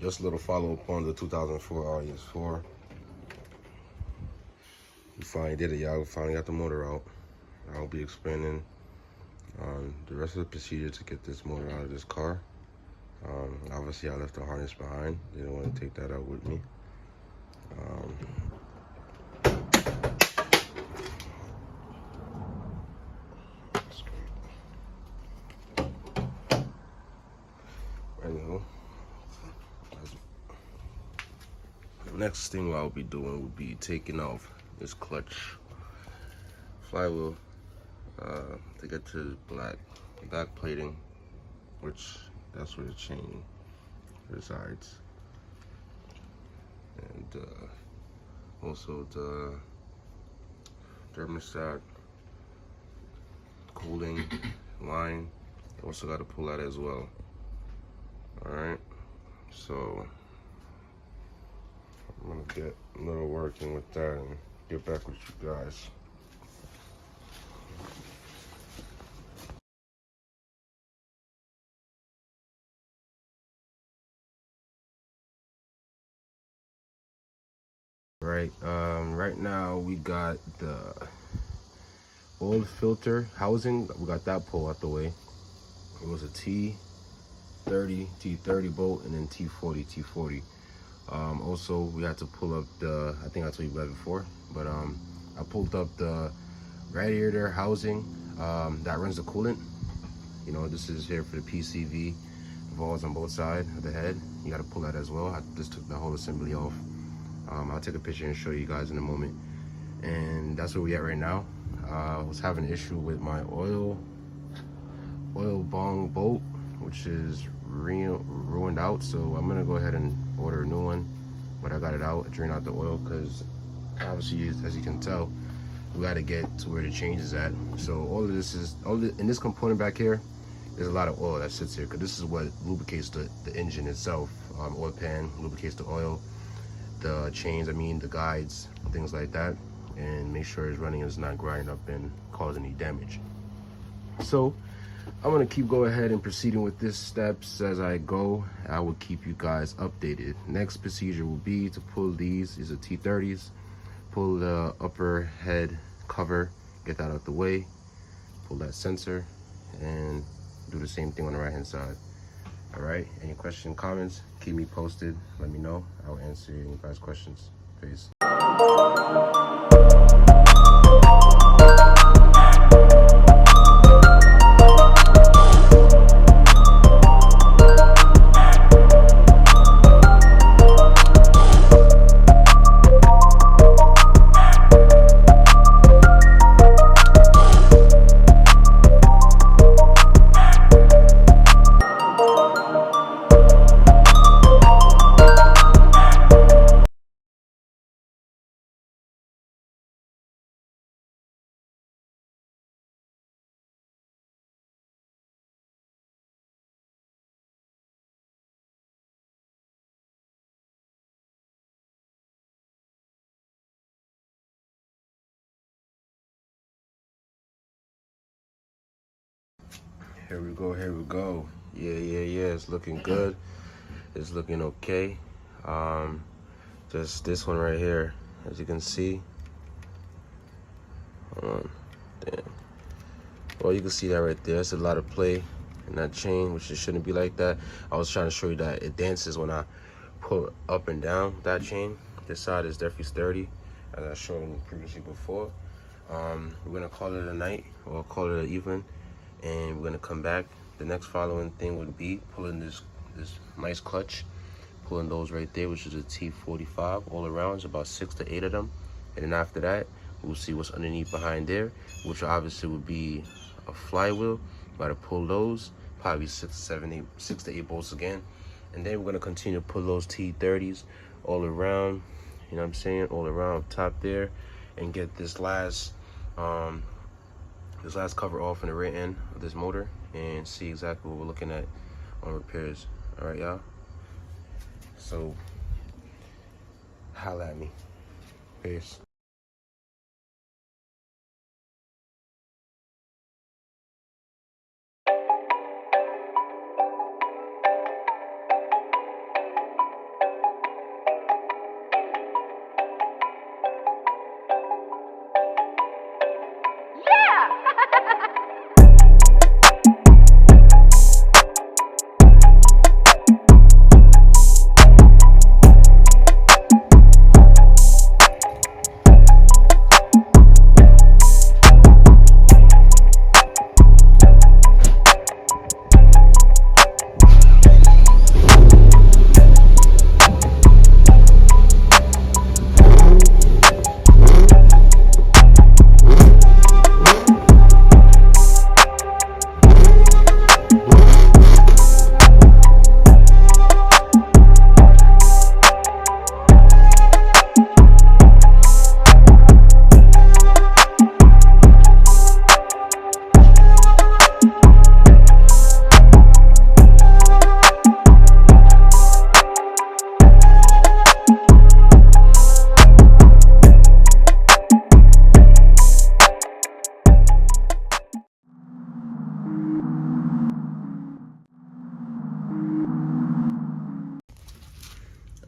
just a little follow-up on the 2004 Audi S4. We finally did it, y'all. We finally got the motor out. I'll be explaining the rest of the procedure to get this motor out of this car. Obviously, I left the harness behind. Didn't want to take that out with me. Anywho, the next thing I'll be doing would be taking off this clutch flywheel to get to black plating, which that's where the chain resides, and also the thermostat cooling line. Also got to pull that as well. All right, so I'm gonna get a little working with that and get back with you guys. Right, right now we got the oil filter housing. We got that pulled out the way. It was a T30 bolt, and then T40. Also, we had to pull up the, I think I told you about it before, but I pulled up the radiator housing that runs the coolant. You know, this is here for the PCV valves on both sides of the head. You got to pull that as well. I just took the whole assembly off. I'll take a picture and show you guys in a moment. And that's where we at right now. I was having an issue with my oil bong bolt, which is ruined out, so I'm gonna go ahead and order a new one. But I got it out, drain out the oil, because obviously, as you can tell, we got to get to where the change is at. So all of this is in this component back here. There's a lot of oil that sits here, because this is what lubricates the engine itself. Oil pan lubricates the oil, the chains, the guides, things like that, and make sure it's running and it's not grinding up and causing any damage. So I'm gonna go ahead and proceeding with this steps as I go. I will keep you guys updated. Next procedure will be to pull these are T30s, pull the upper head cover, get that out the way, pull that sensor, and do the same thing on the right hand side. All right, any questions, comments, keep me posted, let me know. I'll answer any guys' questions. Peace. Here we go. Yeah, it's looking good. It's looking okay. Just this one right here, as you can see. Damn. Well, you can see that right there. It's a lot of play in that chain, which it shouldn't be like that. I was trying to show you that it dances when I pull up and down that chain. This side is definitely sturdy, as I showed you previously before. We're gonna call it a night, or call it an evening, and we're gonna come back. The next following thing would be pulling this nice clutch, pulling those right there, which is a T45 all around. It's about 6 to 8 of them, and then after that, we'll see what's underneath behind there, which obviously would be a flywheel. Gotta pull those, probably 6 to 8 bolts again, and then we're gonna continue to pull those T30s all around. You know what I'm saying? All around up top there, and get this last cover off in the rear end of this motor, and see exactly what we're looking at on repairs. All right, y'all. So holla at me. Peace.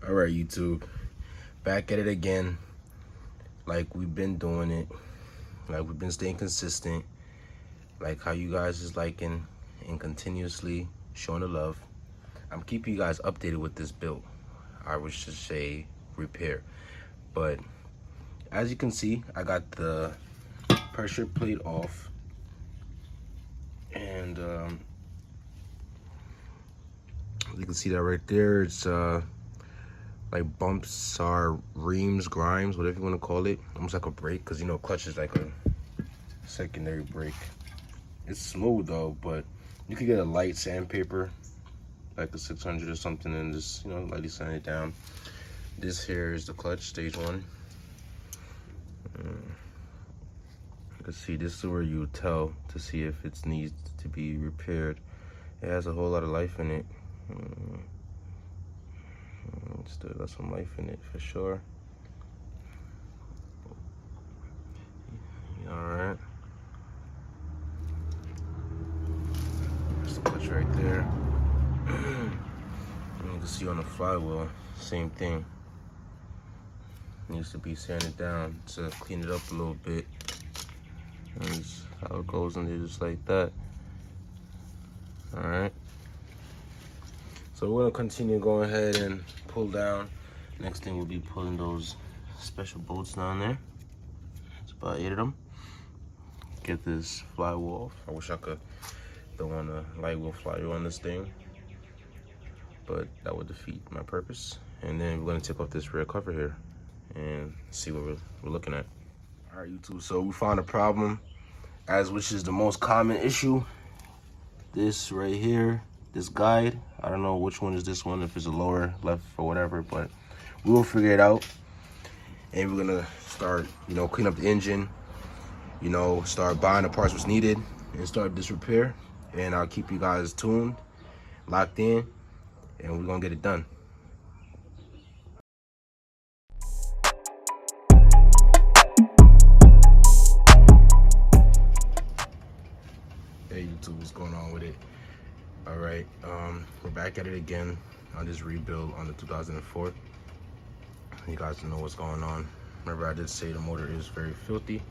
All right, YouTube, back at it again. Like we've been doing it, like we've been staying consistent, like how you guys is liking and continuously showing the love. I'm keeping you guys updated with this build. I would just say repair, but as you can see, I got the pressure plate off, and you can see that right there. It's like bumps or reams, grimes, whatever you want to call it, almost like a brake, because you know clutch is like a secondary brake. It's smooth though, but you could get a light sandpaper, like a 600 or something, and just, you know, lightly sand it down. This here is the clutch, stage 1. You can see this is where you tell to see if it needs to be repaired. It has a whole lot of life in it. Still got some life in it for sure. Alright. There's the clutch right there. And you can see on the flywheel, same thing. Needs to be sanded down to clean it up a little bit. And that's how it goes in there, just like that. Alright. So we're gonna continue going ahead and pull down. Next thing we'll be pulling those special bolts down there. It's about 8 of them. Get this flywheel off. I wish I could throw on a light wheel flywheel on this thing, but that would defeat my purpose. And then we're gonna take off this rear cover here and see what we're looking at. All right, YouTube, so we found a problem, which is the most common issue. This right here, this guide. I don't know which one is this one, if it's a lower, left, or whatever, but we will figure it out. And we're gonna start, you know, clean up the engine, you know, start buying the parts what's needed, and start this repair. And I'll keep you guys tuned, locked in, and we're gonna get it done. Hey YouTube, what's going on with it? All right, we're back at it again on this rebuild on the 2004. You guys know what's going on. Remember, I did say the motor is very filthy.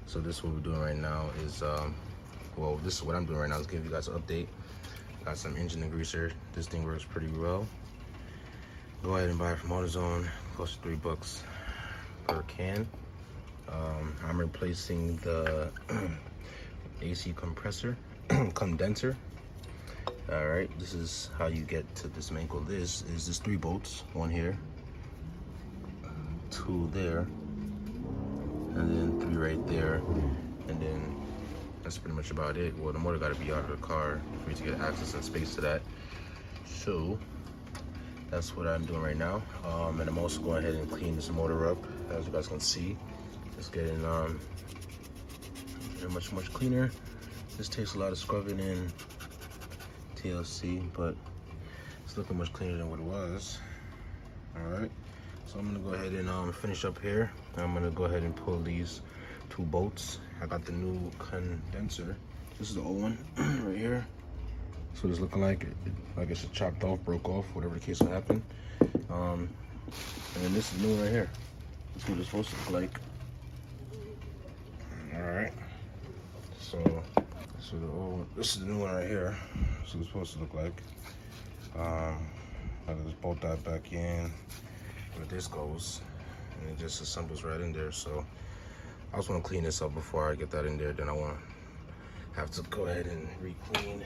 So this is what we're doing right now is, well, this is what I'm doing right now is give you guys an update. Got some engine degreaser. This thing works pretty well. Go ahead and buy it from AutoZone. Close to $3 per can. I'm replacing the AC compressor, condenser. All right, this is how you get to dismantle this. Is this 3 bolts, 1 here, 2 there, and then 3 right there, and then that's pretty much about it. Well, the motor got to be out of the car for you to get access and space to that. So that's what I'm doing right now. And I'm also going ahead and clean this motor up, as you guys can see. It's getting much cleaner. This takes a lot of scrubbing in TLC, but it's looking much cleaner than what it was. All right, so I'm gonna go ahead and finish up here. I'm gonna go ahead and pull these 2 bolts. I got the new condenser. This is the old one right here. So it's looking like it's chopped off, broke off, whatever the case will happen. And then this is the new one right here. This is what it's supposed to look like. All right. So this is the new one right here. So it's supposed to look like. I just bolt that back in where this goes, and it just assembles right in there. So I just want to clean this up before I get that in there. Then I want to have to go ahead and re-clean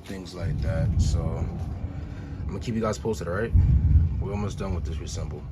things like that. So I'm gonna keep you guys posted. All right, we're almost done with this reassemble.